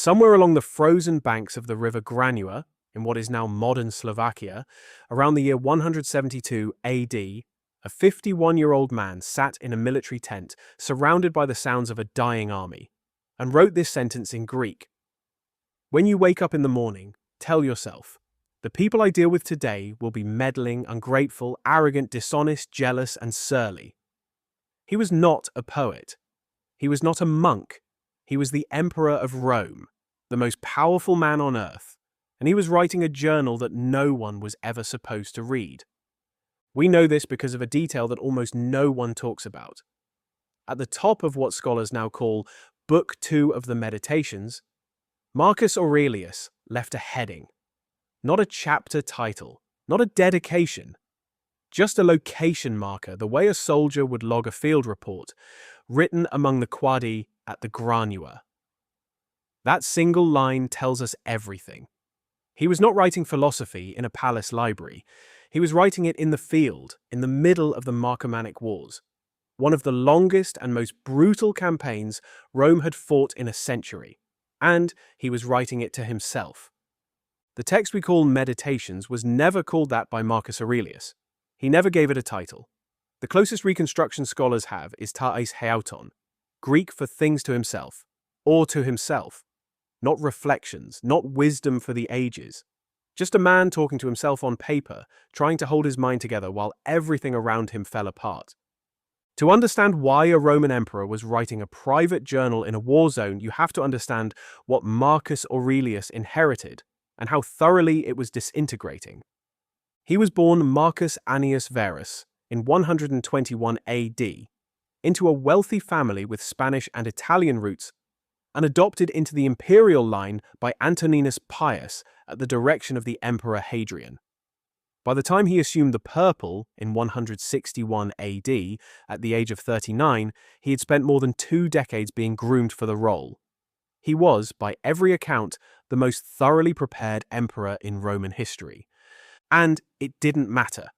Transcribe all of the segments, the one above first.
Somewhere along the frozen banks of the river Granua, in what is now modern Slovakia, around the year 172 AD, a 51-year-old man sat in a military tent surrounded by the sounds of a dying army, and wrote this sentence in Greek. "When you wake up in the morning, tell yourself, the people I deal with today will be meddling, ungrateful, arrogant, dishonest, jealous, and surly." He was not a poet. He was not a monk. He was the Emperor of Rome, the most powerful man on earth, and he was writing a journal that no one was ever supposed to read. We know this because of a detail that almost no one talks about. At the top of what scholars now call Book 2 of the Meditations, Marcus Aurelius left a heading. Not a chapter title, not a dedication, just a location marker, the way a soldier would log a field report, written among the quadi at the Granua. That single line tells us everything. He was not writing philosophy in a palace library. He was writing it in the field, in the middle of the Marcomannic Wars, one of the longest and most brutal campaigns Rome had fought in a century, and he was writing it to himself. The text we call Meditations was never called that by Marcus Aurelius. He never gave it a title. The closest reconstruction scholars have is Tais heauton, Greek for things to himself, or to himself. Not reflections, not wisdom for the ages. Just a man talking to himself on paper, trying to hold his mind together while everything around him fell apart. To understand why a Roman emperor was writing a private journal in a war zone, you have to understand what Marcus Aurelius inherited and how thoroughly it was disintegrating. He was born Marcus Annius Verus in 121 AD into a wealthy family with Spanish and Italian roots and adopted into the imperial line by Antoninus Pius at the direction of the Emperor Hadrian. By the time he assumed the purple in 161 AD, at the age of 39, he had spent more than 2 decades being groomed for the role. He was, by every account, the most thoroughly prepared emperor in Roman history. And it didn't matter,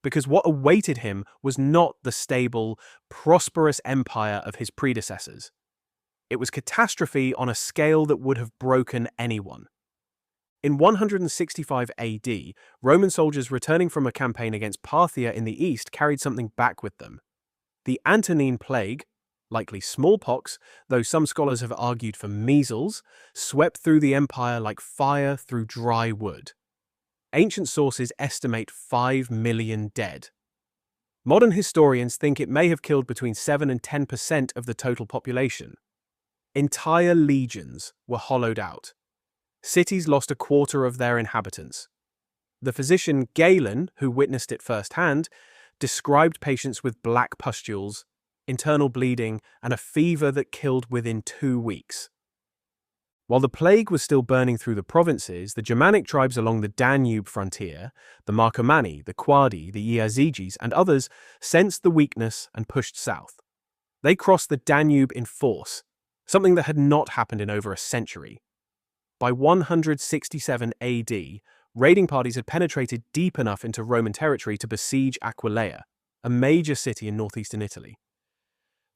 because what awaited him was not the stable, prosperous empire of his predecessors. It was catastrophe on a scale that would have broken anyone. In 165 AD, Roman soldiers returning from a campaign against Parthia in the east carried something back with them. The Antonine Plague, likely smallpox, though some scholars have argued for measles, swept through the empire like fire through dry wood. Ancient sources estimate 5 million dead. Modern historians think it may have killed between 7 and 10% of the total population. Entire legions were hollowed out. Cities lost a quarter of their inhabitants. The physician Galen, who witnessed it firsthand, described patients with black pustules, internal bleeding, and a fever that killed within 2 weeks. While the plague was still burning through the provinces, the Germanic tribes along the Danube frontier, the Marcomanni, the Quadi, the Iazyges, and others, sensed the weakness and pushed south. They crossed the Danube in force, something that had not happened in over a century. By 167 AD, raiding parties had penetrated deep enough into Roman territory to besiege Aquileia, a major city in northeastern Italy.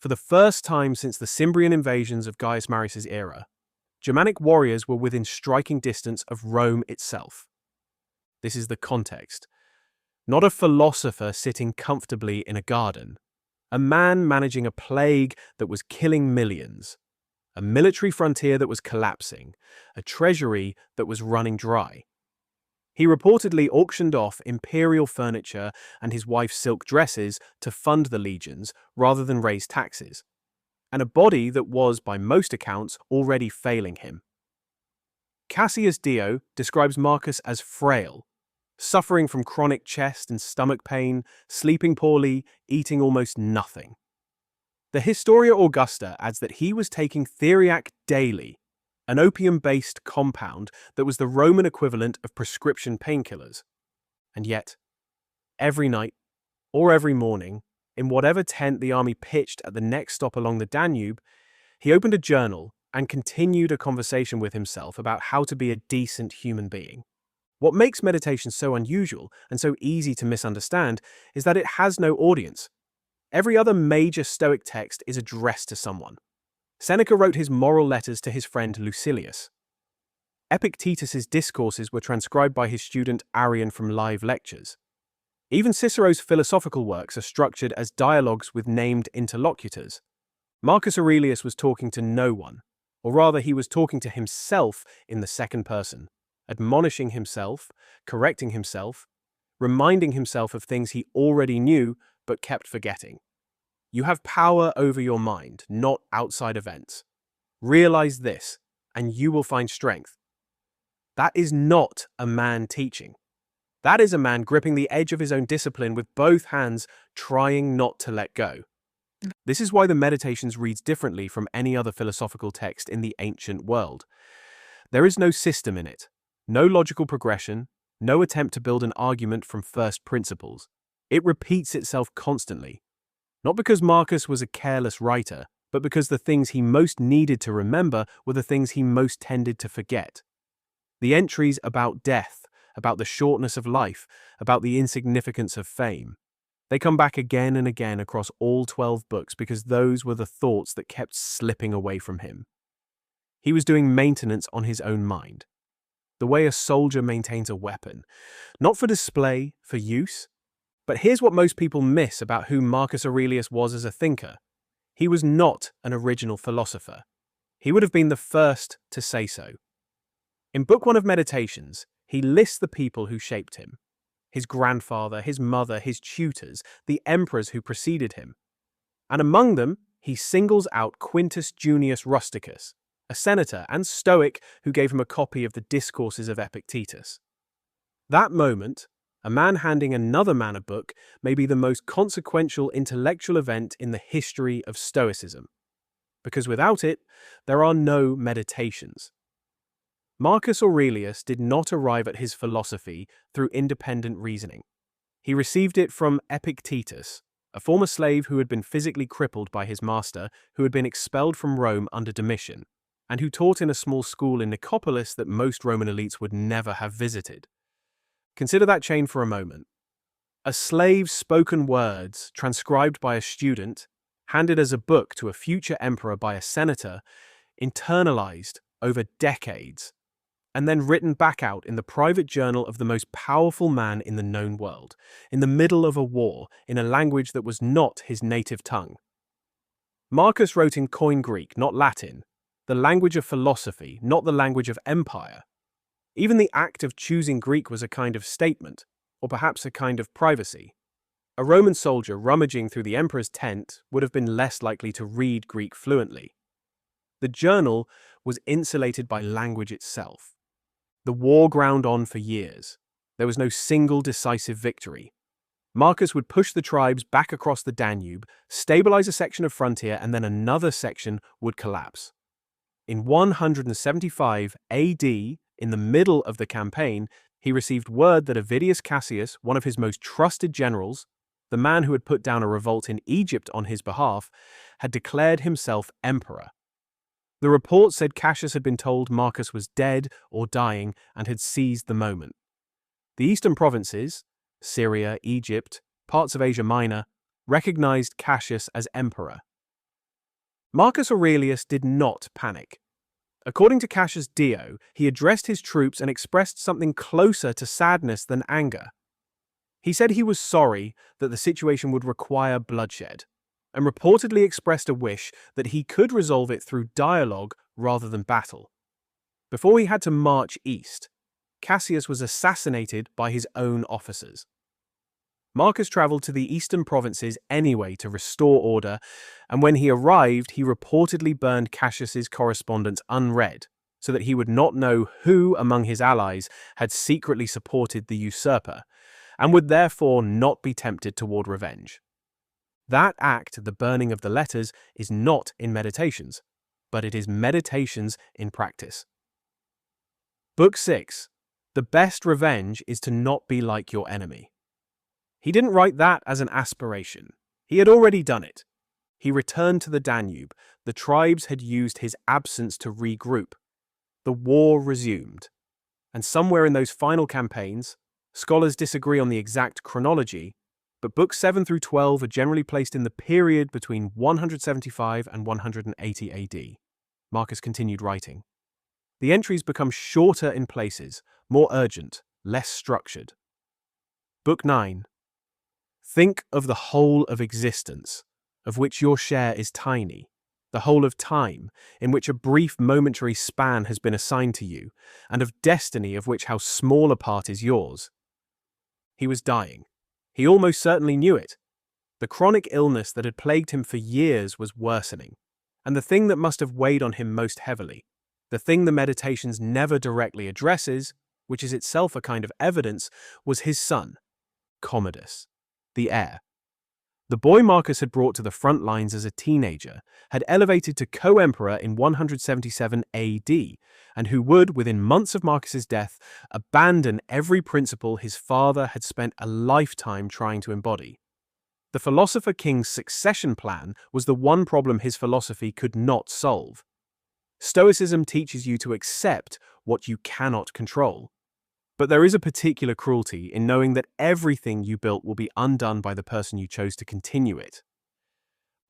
For the first time since the Cimbrian invasions of Gaius Marius' era, Germanic warriors were within striking distance of Rome itself. This is the context. Not a philosopher sitting comfortably in a garden. A man managing a plague that was killing millions. A military frontier that was collapsing. A treasury that was running dry. He reportedly auctioned off imperial furniture and his wife's silk dresses to fund the legions rather than raise taxes. And a body that was, by most accounts, already failing him. Cassius Dio describes Marcus as frail, suffering from chronic chest and stomach pain, sleeping poorly, eating almost nothing. The Historia Augusta adds that he was taking theriac daily, an opium-based compound that was the Roman equivalent of prescription painkillers. And yet, every night, or every morning, in whatever tent the army pitched at the next stop along the Danube, he opened a journal and continued a conversation with himself about how to be a decent human being. What makes meditation so unusual and so easy to misunderstand is that it has no audience. Every other major Stoic text is addressed to someone. Seneca wrote his moral letters to his friend Lucilius. Epictetus's Discourses were transcribed by his student Arrian from live lectures. Even Cicero's philosophical works are structured as dialogues with named interlocutors. Marcus Aurelius was talking to no one, or rather he was talking to himself in the second person, admonishing himself, correcting himself, reminding himself of things he already knew but kept forgetting. You have power over your mind, not outside events. Realize this, and you will find strength. That is not a man teaching. That is a man gripping the edge of his own discipline with both hands, trying not to let go. This is why the Meditations reads differently from any other philosophical text in the ancient world. There is no system in it, no logical progression, no attempt to build an argument from first principles. It repeats itself constantly. Not because Marcus was a careless writer, but because the things he most needed to remember were the things he most tended to forget. The entries about death, about the shortness of life, about the insignificance of fame. They come back again and again across all 12 books because those were the thoughts that kept slipping away from him. He was doing maintenance on his own mind, the way a soldier maintains a weapon, not for display, for use. But here's what most people miss about who Marcus Aurelius was as a thinker. He was not an original philosopher. He would have been the first to say so. In Book 1 of Meditations, he lists the people who shaped him. His grandfather, his mother, his tutors, the emperors who preceded him. And among them, he singles out Quintus Junius Rusticus, a senator and Stoic who gave him a copy of the Discourses of Epictetus. That moment, a man handing another man a book, may be the most consequential intellectual event in the history of Stoicism. Because without it, there are no Meditations. Marcus Aurelius did not arrive at his philosophy through independent reasoning. He received it from Epictetus, a former slave who had been physically crippled by his master, who had been expelled from Rome under Domitian, and who taught in a small school in Nicopolis that most Roman elites would never have visited. Consider that chain for a moment. A slave's spoken words, transcribed by a student, handed as a book to a future emperor by a senator, internalized over decades, and then written back out in the private journal of the most powerful man in the known world, in the middle of a war, in a language that was not his native tongue. Marcus wrote in Koine Greek, not Latin, the language of philosophy, not the language of empire. Even the act of choosing Greek was a kind of statement, or perhaps a kind of privacy. A Roman soldier rummaging through the emperor's tent would have been less likely to read Greek fluently. The journal was insulated by language itself. The war ground on for years. There was no single decisive victory. Marcus would push the tribes back across the Danube, stabilize a section of frontier, and then another section would collapse. In 175 AD, in the middle of the campaign, he received word that Avidius Cassius, one of his most trusted generals, the man who had put down a revolt in Egypt on his behalf, had declared himself emperor. The report said Cassius had been told Marcus was dead or dying and had seized the moment. The eastern provinces, Syria, Egypt, parts of Asia Minor, recognized Cassius as emperor. Marcus Aurelius did not panic. According to Cassius Dio, he addressed his troops and expressed something closer to sadness than anger. He said he was sorry that the situation would require bloodshed, and reportedly expressed a wish that he could resolve it through dialogue rather than battle. Before he had to march east, Cassius was assassinated by his own officers. Marcus traveled to the eastern provinces anyway to restore order, and when he arrived, he reportedly burned Cassius's correspondence unread, so that he would not know who among his allies had secretly supported the usurper, and would therefore not be tempted toward revenge. That act, the burning of the letters, is not in Meditations, but it is Meditations in practice. Book 6. The best revenge is to not be like your enemy. He didn't write that as an aspiration. He had already done it. He returned to the Danube. The tribes had used his absence to regroup. The war resumed. And somewhere in those final campaigns, scholars disagree on the exact chronology, but books 7 through 12 are generally placed in the period between 175 and 180 AD. Marcus continued writing. The entries become shorter in places, more urgent, less structured. Book 9. Think of the whole of existence, of which your share is tiny, the whole of time, in which a brief momentary span has been assigned to you, and of destiny, of which how small a part is yours. He was dying. He almost certainly knew it. The chronic illness that had plagued him for years was worsening, and the thing that must have weighed on him most heavily, the thing the Meditations never directly addresses, which is itself a kind of evidence, was his son, Commodus, the heir. The boy Marcus had brought to the front lines as a teenager, had elevated to co-emperor in 177 AD, and who would, within months of Marcus's death, abandon every principle his father had spent a lifetime trying to embody. The philosopher king's succession plan was the one problem his philosophy could not solve. Stoicism teaches you to accept what you cannot control. But there is a particular cruelty in knowing that everything you built will be undone by the person you chose to continue it.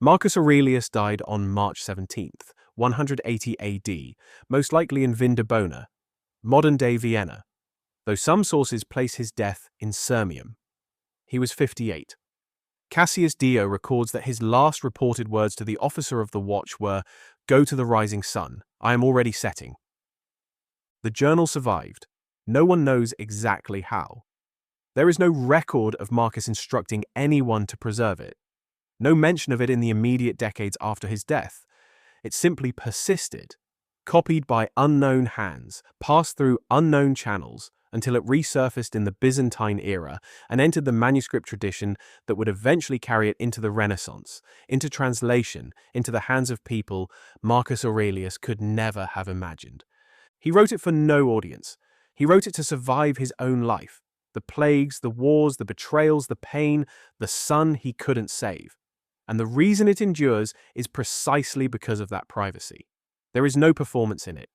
Marcus Aurelius died on March 17th, 180 AD, most likely in Vindobona, modern-day Vienna, though some sources place his death in Sirmium. He was 58. Cassius Dio records that his last reported words to the officer of the watch were, "Go to the rising sun, I am already setting." The journal survived. No one knows exactly how. There is no record of Marcus instructing anyone to preserve it. No mention of it in the immediate decades after his death. It simply persisted, copied by unknown hands, passed through unknown channels, until it resurfaced in the Byzantine era and entered the manuscript tradition that would eventually carry it into the Renaissance, into translation, into the hands of people Marcus Aurelius could never have imagined. He wrote it for no audience. He wrote it to survive his own life, the plagues, the wars, the betrayals, the pain, the son he couldn't save. And the reason it endures is precisely because of that privacy. There is no performance in it,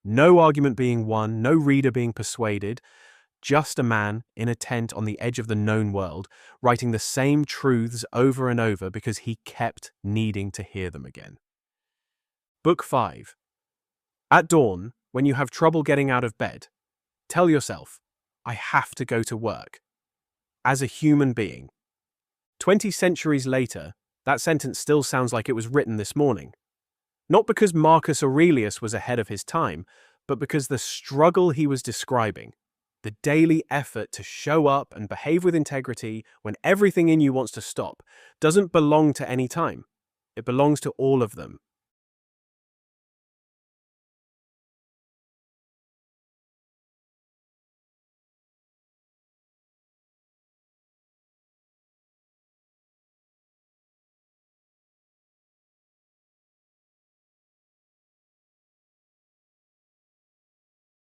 no argument being won, no reader being persuaded, just a man in a tent on the edge of the known world, writing the same truths over and over because he kept needing to hear them again. Book 5. At dawn, when you have trouble getting out of bed, tell yourself, I have to go to work. As a human being. 20 centuries later, that sentence still sounds like it was written this morning. Not because Marcus Aurelius was ahead of his time, but because the struggle he was describing, the daily effort to show up and behave with integrity when everything in you wants to stop, doesn't belong to any time. It belongs to all of them,